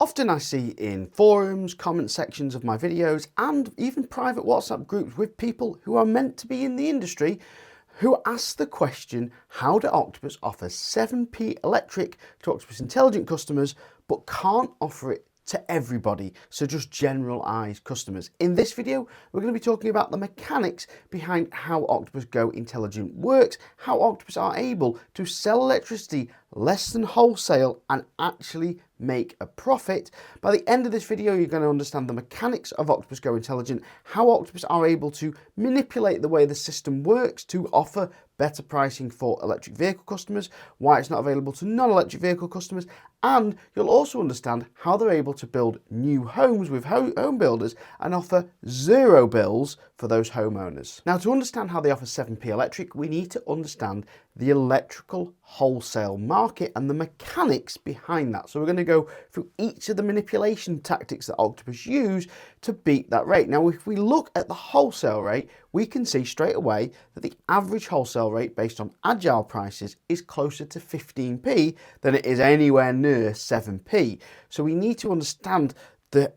Often I see in forums, comment sections of my videos, and even private WhatsApp groups with people who are meant to be in the industry who ask the question, how do Octopus offer 7p electric to Octopus Intelligent customers but can't offer it to everybody, so just generalised customers? In this video, we're going to be talking about the mechanics behind how Octopus Go Intelligent works, how Octopus are able to sell electricity less than wholesale and actually make a profit. By the end of this video, you're going to understand the mechanics of Octopus Go Intelligent, how Octopus are able to manipulate the way the system works to offer better pricing for electric vehicle customers, why it's not available to non-electric vehicle customers, and you'll also understand how they're able to build new homes with home builders and offer zero bills for those homeowners. Now, to understand how they offer 7p electric, we need to understand the electrical wholesale market and the mechanics behind that. So we're going to go through each of the manipulation tactics that Octopus use to beat that rate. Now, if we look at the wholesale rate, we can see straight away that the average wholesale rate based on agile prices is closer to 15p than it is anywhere near 7p. So we need to understand the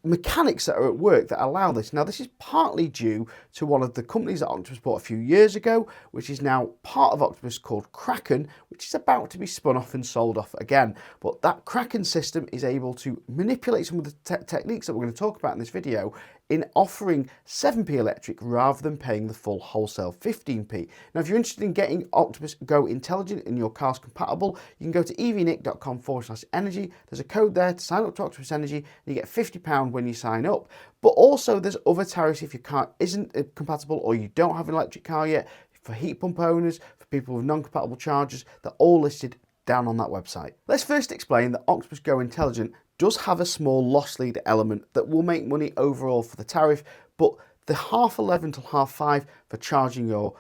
mechanics that are at work that allow this. Now, this is partly due to one of the companies that Octopus bought a few years ago, which is now part of Octopus, called Kraken, which is about to be spun off and sold off again. But that Kraken system is able to manipulate some of the techniques that we're going to talk about in this video in offering 7p electric rather than paying the full wholesale 15p. Now, if you're interested in getting Octopus Go Intelligent and your car's compatible, you can go to evnic.com/energy. There's a code there to sign up to Octopus Energy, and you get £50 when you sign up. But also there's other tariffs if your car isn't compatible or you don't have an electric car yet, for heat pump owners, for people with non-compatible chargers. They're all listed down on that website. Let's first explain that Octopus Go Intelligent does have a small loss leader element that will make money overall for the tariff, but the half 11 till half 5 for charging your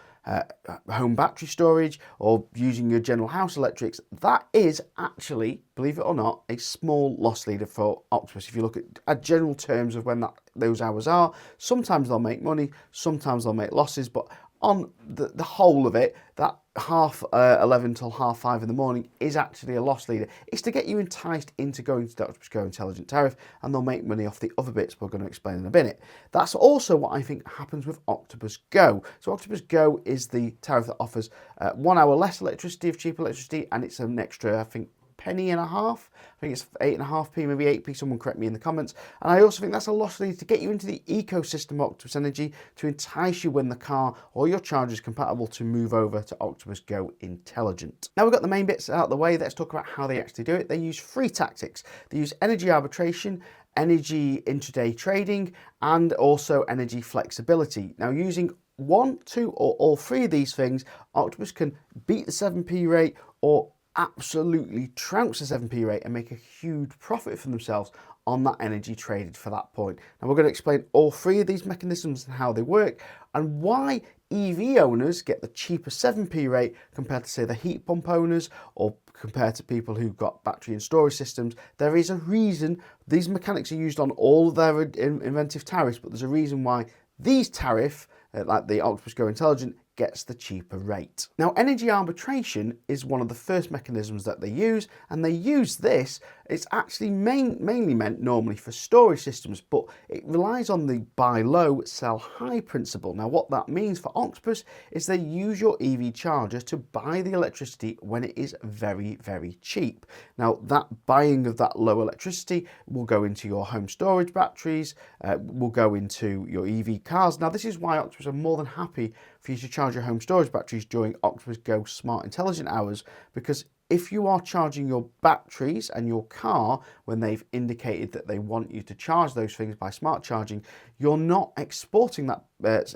home battery storage or using your general house electrics, that is actually, believe it or not, a small loss leader for Octopus. If you look at general terms of when those hours are, sometimes they'll make money, sometimes they'll make losses, but on the whole of it, that half 11 till half 5 in the morning is actually a loss leader. It's to get you enticed into going to the Octopus Go Intelligent tariff, and they'll make money off the other bits we're going to explain in a minute. That's also what I think happens with Octopus Go. So Octopus Go is the tariff that offers 1 hour less electricity of cheap electricity, and it's an extra, I think, penny and a half. I think it's 8.5p, maybe 8p, someone correct me in the comments. And I also think that's a loss leader to get you into the ecosystem of Octopus Energy, to entice you when the car or your charger is compatible to move over to Octopus Go Intelligent. Now we've got the main bits out of the way, let's talk about how they actually do it. They use 3 tactics. They use energy arbitration, energy intraday trading, and also energy flexibility. Now, using 1, 2, or all 3 of these things, Octopus can beat the 7p rate or absolutely trounce the 7p rate and make a huge profit for themselves on that energy traded for that point. Now, we're going to explain all 3 of these mechanisms and how they work, and why EV owners get the cheaper 7p rate compared to, say, the heat pump owners, or compared to people who've got battery and storage systems. There is a reason these mechanics are used on all of their inventive tariffs, but there's a reason why these tariff, like the Octopus Go Intelligent, gets the cheaper rate. Now, energy arbitration is one of the first mechanisms that they use, and they use this. It's actually mainly meant normally for storage systems, but it relies on the buy low, sell high principle. Now, what that means for Octopus is they use your EV charger to buy the electricity when it is very, very cheap. Now, that buying of that low electricity will go into your home storage batteries, will go into your EV cars. Now, this is why Octopus are more than happy for you to charge your home storage batteries during Octopus Go Smart Intelligent hours, because if you are charging your batteries and your car when they've indicated that they want you to charge those things by smart charging, you're not exporting that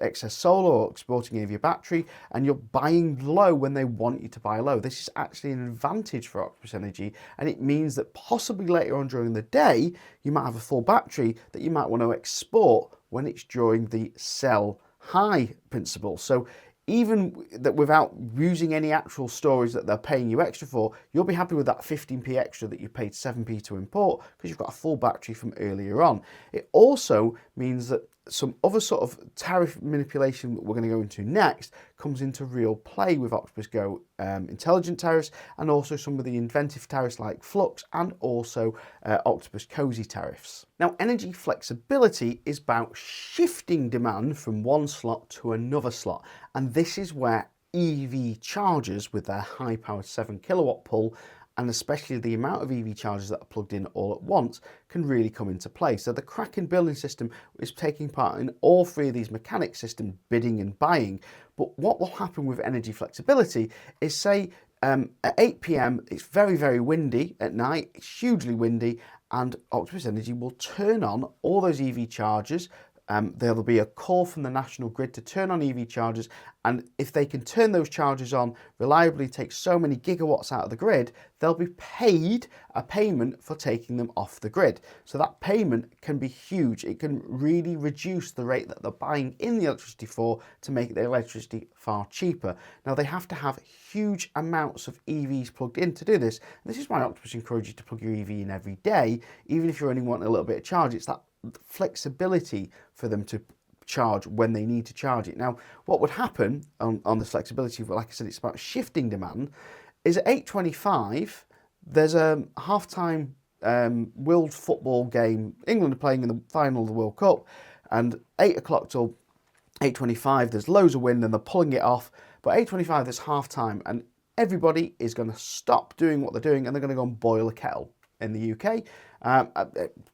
excess solar or exporting any of your battery, and you're buying low when they want you to buy low. This is actually an advantage for Octopus Energy, and it means that possibly later on during the day, you might have a full battery that you might want to export when it's during the sell high principle. So even that, without using any actual storage that they're paying you extra for, you'll be happy with that 15p extra that you paid 7p to import, because you've got a full battery from earlier on. It also means that some other sort of tariff manipulation that we're going to go into next comes into real play with Octopus Go intelligent tariffs, and also some of the inventive tariffs like Flux, and also Octopus Cozy tariffs. Now, energy flexibility is about shifting demand from one slot to another slot, and this is where EV chargers with their high-powered 7 kilowatt pull, and especially the amount of EV chargers that are plugged in all at once, can really come into play. So the Kraken building system is taking part in all three of these mechanic systems, bidding and buying. But what will happen with energy flexibility is, say, at 8 p.m, it's very, very windy at night, it's hugely windy, and Octopus Energy will turn on all those EV chargers. There'll be a call from the national grid to turn on EV chargers, and if they can turn those chargers on reliably, take so many gigawatts out of the grid, they'll be paid a payment for taking them off the grid. So that payment can be huge. It can really reduce the rate that they're buying in the electricity for, to make the electricity far cheaper. Now, they have to have huge amounts of EVs plugged in to do this. And this is why Octopus encourages you to plug your EV in every day, even if you're only wanting a little bit of charge. It's that flexibility for them to charge when they need to charge it. Now, what would happen on this flexibility, like I said, it's about shifting demand, is at 8:25 there's a half-time World football game. England are playing in the final of the World Cup, and 8 o'clock till 8:25 there's loads of wind and they're pulling it off, but 8:25 there's half-time, and everybody is going to stop doing what they're doing and they're going to go and boil a kettle. In the UK,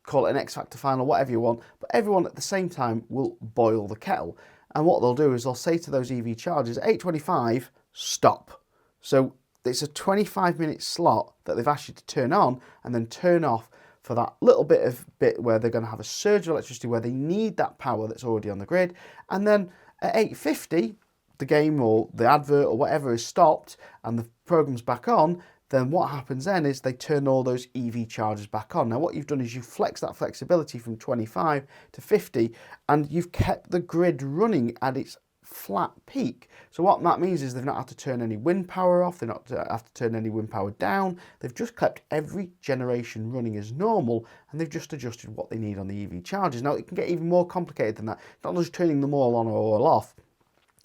call it an X Factor final, whatever you want, but everyone at the same time will boil the kettle. And what they'll do is they'll say to those EV chargers, 8:25, stop. So it's a 25-minute slot that they've asked you to turn on and then turn off for that little bit where they're going to have a surge of electricity where they need that power that's already on the grid. And then at 8:50, the game or the advert or whatever is stopped and the program's back on. Then what happens then is they turn all those EV chargers back on. Now, what you've done is you flex that flexibility from 25 to 50, and you've kept the grid running at its flat peak. So what that means is they've not had to turn any wind power off, they've not have to turn any wind power down. They've just kept every generation running as normal, and they've just adjusted what they need on the EV chargers. Now, it can get even more complicated than that. It's not just turning them all on or all off.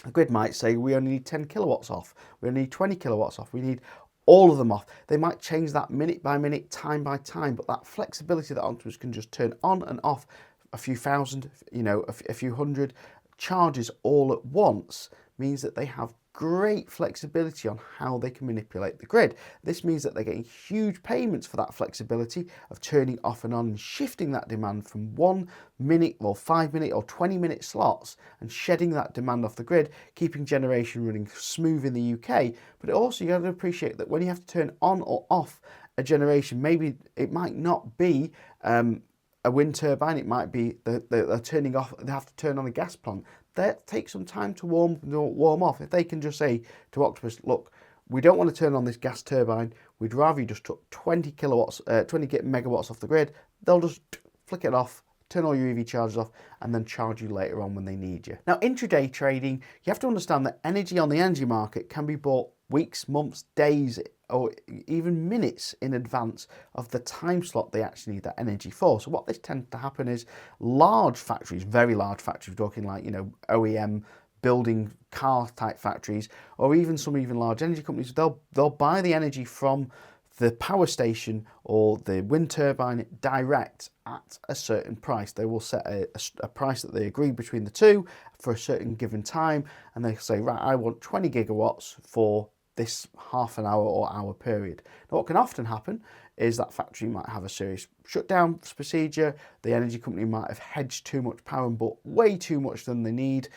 The grid might say we only need 10 kilowatts off, we only need 20 kilowatts off, we need all of them off. They might change that minute by minute, time by time, but that flexibility that Octopus can just turn on and off a few thousand, a few hundred charges all at once means that they have great flexibility on how they can manipulate the grid. This means that they're getting huge payments for that flexibility of turning off and on and shifting that demand from 1 minute or 5 minute or 20-minute slots and shedding that demand off the grid, keeping generation running smooth in the UK. But also, you got to appreciate that when you have to turn on or off a generation, maybe it might not be a wind turbine, it might be they're turning off, they have to turn on a gas plant. That takes some time to warm off. If they can just say to Octopus, look, we don't want to turn on this gas turbine, we'd rather you just took 20 megawatts off the grid, they'll just flick it off, turn all your EV chargers off, and then charge you later on when they need you. Now, intraday trading, you have to understand that energy on the energy market can be bought weeks, months, days, or even minutes in advance of the time slot they actually need that energy for. So what this tends to happen is large factories, very large factories, talking like, OEM, building car type factories, or even some large energy companies, they'll buy the energy from the power station or the wind turbine direct at a certain price. They will set a price that they agree between the two for a certain given time, and they say, right, I want 20 gigawatts for this half an hour or hour period. Now, what can often happen is that factory might have a serious shutdown procedure. The energy company might have hedged too much power and bought way too much than they need.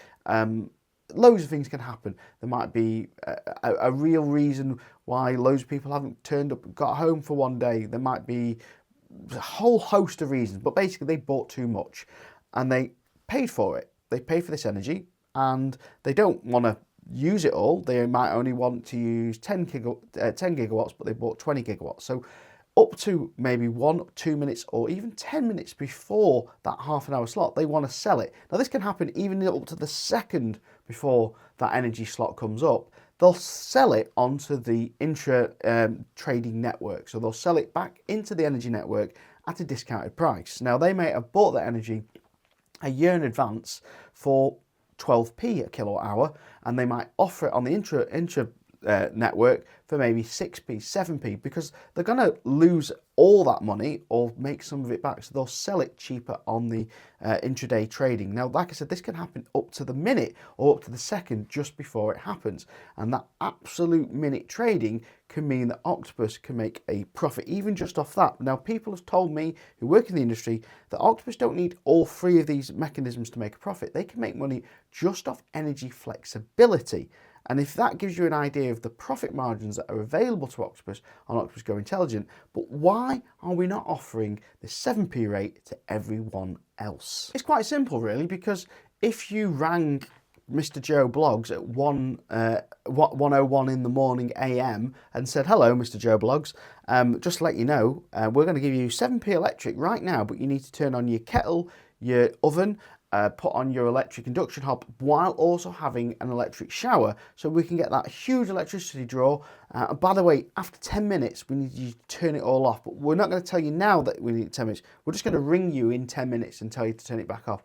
Loads of things can happen. There might be a real reason why loads of people haven't turned up, got home for one day. There might be a whole host of reasons, but basically they bought too much and they paid for it. They paid for this energy and they don't want to use it all. They might only want to use 10 gigawatts, but they bought 20 gigawatts. So up to maybe 1 or 2 minutes or even 10 minutes before that half an hour slot, they want to sell it. Now, this can happen even up to the second before that energy slot comes up. They'll sell it onto the trading network. So they'll sell it back into the energy network at a discounted price. Now, they may have bought that energy a year in advance for 12p a kilowatt hour, and they might offer it on the intra network for maybe 6p, 7p, because they're going to lose all that money or make some of it back, so they'll sell it cheaper on the intraday trading. Now, like I said, this can happen up to the minute or up to the second just before it happens, and that absolute minute trading can mean that Octopus can make a profit even just off that. Now, people have told me who work in the industry that Octopus don't need all three of these mechanisms to make a profit. They can make money just off energy flexibility. And if that gives you an idea of the profit margins that are available to Octopus on Octopus Go Intelligent, but why are we not offering the 7p rate to everyone else? It's quite simple, really, because if you rang Mr. Joe Bloggs at 1:01 in the morning AM and said, "Hello, Mr. Joe Bloggs, just to let you know, we're going to give you 7p electric right now, but you need to turn on your kettle, your oven, put on your electric induction hob while also having an electric shower, so we can get that huge electricity draw. By the way, after 10 minutes, we need you to turn it all off, but we're not going to tell you now that we need 10 minutes. We're just going to ring you in 10 minutes and tell you to turn it back off."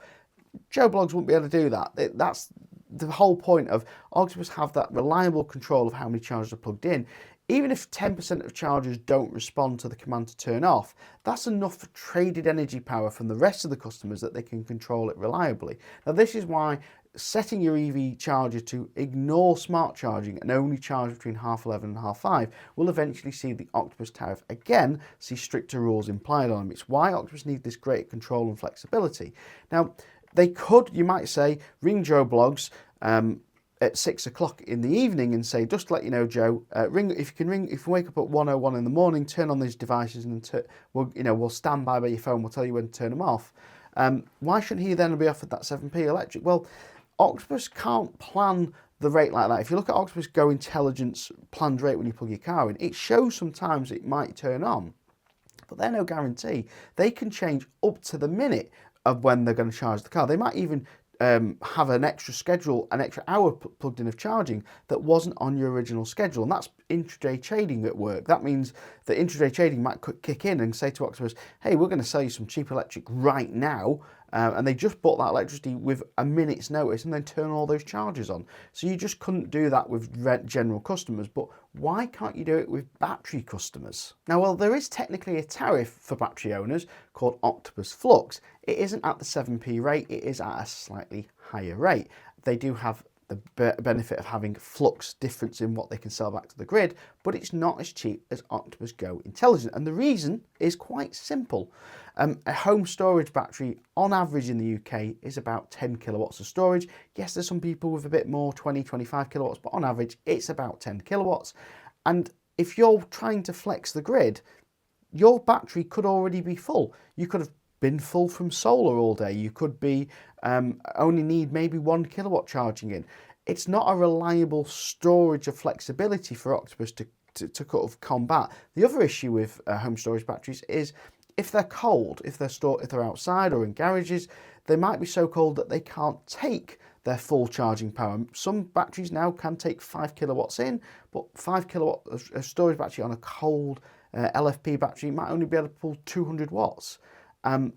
Joe Bloggs wouldn't be able to do that. That's the whole point of Octopus, have that reliable control of how many chargers are plugged in. Even if 10% of chargers don't respond to the command to turn off, that's enough for traded energy power from the rest of the customers that they can control it reliably. Now, this is why setting your EV charger to ignore smart charging and only charge between 11:30 and 5:30 will eventually see the Octopus tariff again see stricter rules implied on them. It's why Octopus need this great control and flexibility. Now, they could, you might say, ring Joe Bloggs at 6 o'clock in the evening and say, "Just to let you know, Joe, if you wake up at 1:01 in the morning, turn on these devices and we'll stand by your phone. We'll tell you when to turn them off." Why shouldn't he then be offered that 7p electric? Well, Octopus can't plan the rate like that. If you look at Octopus Go Intelligence planned rate when you plug your car in, it shows sometimes it might turn on, but they're no guarantee. They can change up to the minute of when they're going to charge the car. They might even have an extra schedule, an extra hour plugged in of charging that wasn't on your original schedule, and that's intraday trading at work. That means that intraday trading might kick in and say to Octopus, "Hey, we're going to sell you some cheap electric right now," and they just bought that electricity with a minute's notice and then turn all those charges on. So you just couldn't do that with general customers, but why can't you do it with battery customers? Now, well, there is technically a tariff for battery owners called Octopus Flux. It isn't at the 7p rate, it is at a slightly higher rate. They do have the benefit of having flux difference in what they can sell back to the grid, but it's not as cheap as Octopus Go Intelligent. And the reason is quite simple. A home storage battery on average in the UK is about 10 kilowatts of storage. Yes, there's some people with a bit more, 20, 25 kilowatts, but on average it's about 10 kilowatts. And if you're trying to flex the grid, your battery could already be full. You could have been full from solar all day. You could be only need maybe 1 kilowatt charging in. It's not a reliable storage of flexibility for Octopus to kind of combat. The other issue with home storage batteries is if they're cold, if they're outside or in garages, they might be so cold that they can't take their full charging power. Some batteries now can take 5 kilowatts in, but 5 kilowatt of storage battery on a cold LFP battery might only be able to pull 200 watts.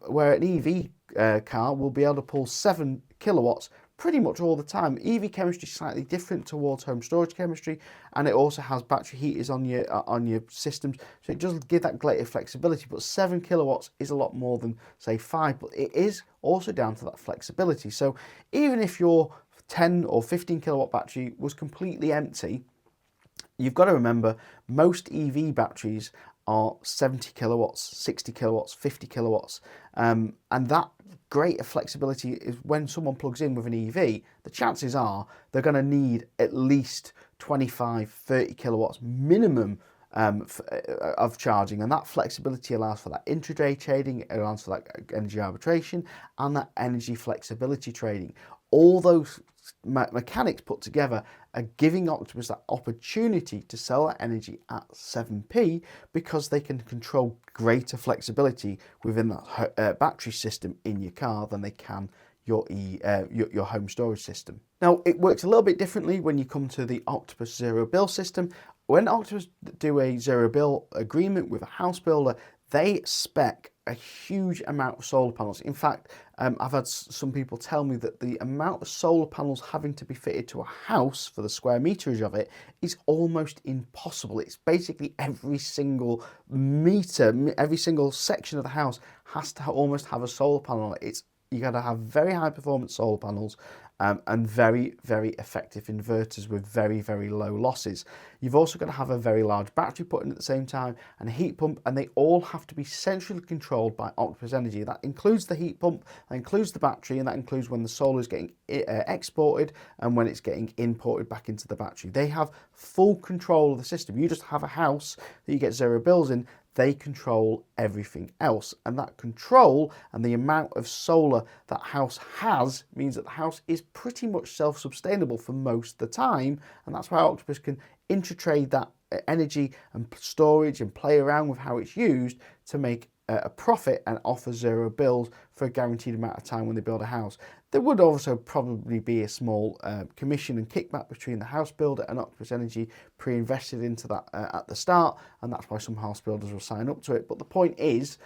Where an EV car will be able to pull 7 kilowatts pretty much all the time. EV chemistry is slightly different towards home storage chemistry, and it also has battery heaters on your systems, so it does give that greater flexibility. But 7 kilowatts is a lot more than say 5, but it is also down to that flexibility. So even if your 10 or 15 kilowatt battery was completely empty, you've got to remember most EV batteries are 70 kilowatts, 60 kilowatts, 50 kilowatts. And that greater flexibility is when someone plugs in with an EV, the chances are they're going to need at least 25, 30 kilowatts minimum of charging. And that flexibility allows for that intraday trading, it allows for that energy arbitration and that energy flexibility trading. All those mechanics put together are giving Octopus that opportunity to sell that energy at 7p because they can control greater flexibility within that battery system in your car than they can your home storage system. Now, it works a little bit differently when you come to the Octopus zero bill system. When Octopus do a zero bill agreement with a house builder, they spec a huge amount of solar panels. In fact, I've had some people tell me that the amount of solar panels having to be fitted to a house for the square meterage of it is almost impossible. It's basically every single meter, every single section of the house has to almost have a solar panel. You got to have very high performance solar panels and very, very effective inverters with very, very low losses. You've also got to have a very large battery put in at the same time and a heat pump, and they all have to be centrally controlled by Octopus Energy. That includes the heat pump, that includes the battery, and that includes when the solar is getting exported and when it's getting imported back into the battery. They have full control of the system. You just have a house that you get zero bills in. They control everything else, and that control and the amount of solar that house has means that the house is pretty much self-sustainable for most of the time, and that's why Octopus can intra-trade that energy and storage and play around with how it's used to make a profit and offer zero bills for a guaranteed amount of time when they build a house. There would also probably be a small commission and kickback between the house builder and Octopus Energy pre-invested into that at the start, and that's why some house builders will sign up to it. But the point is,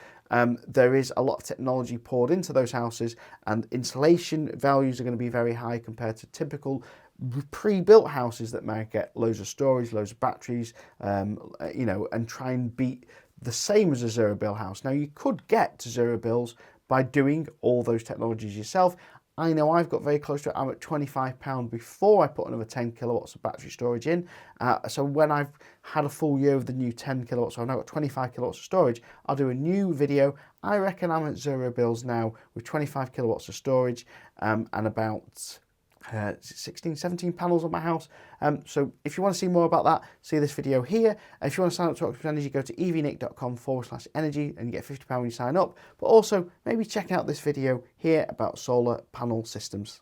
there is a lot of technology poured into those houses, and insulation values are going to be very high compared to typical pre-built houses that might get loads of storage, loads of batteries, you know, and try and beat the same as a zero bill house. Now, you could get to zero bills by doing all those technologies yourself. I know I've got very close to it. I'm at £25 before I put another 10 kilowatts of battery storage in. So when I've had a full year of the new 10 kilowatts, so I've now got 25 kilowatts of storage, I'll do a new video. I reckon I'm at zero bills now with 25 kilowatts of storage and about 16, 17 panels on my house. So if you want to see more about that, see this video here. If you want to sign up to Octopus Energy, go to evnick.com/energy and you get £50 when you sign up. But also maybe check out this video here about solar panel systems.